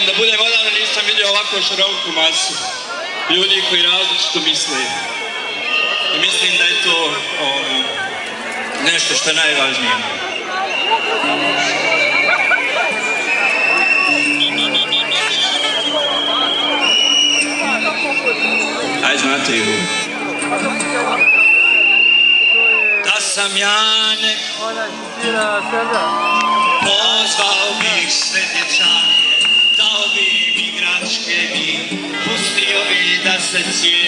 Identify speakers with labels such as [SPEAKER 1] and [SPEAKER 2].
[SPEAKER 1] Da budem odavno nisam vidio ovako široku masu ljudi koji različito misle i mislim da je to nešto što je najvažnije. Aj, znate ju. Da sam ja neko pozvao bih sve dječake, dao bi im igračke i pustio bi da se cijeli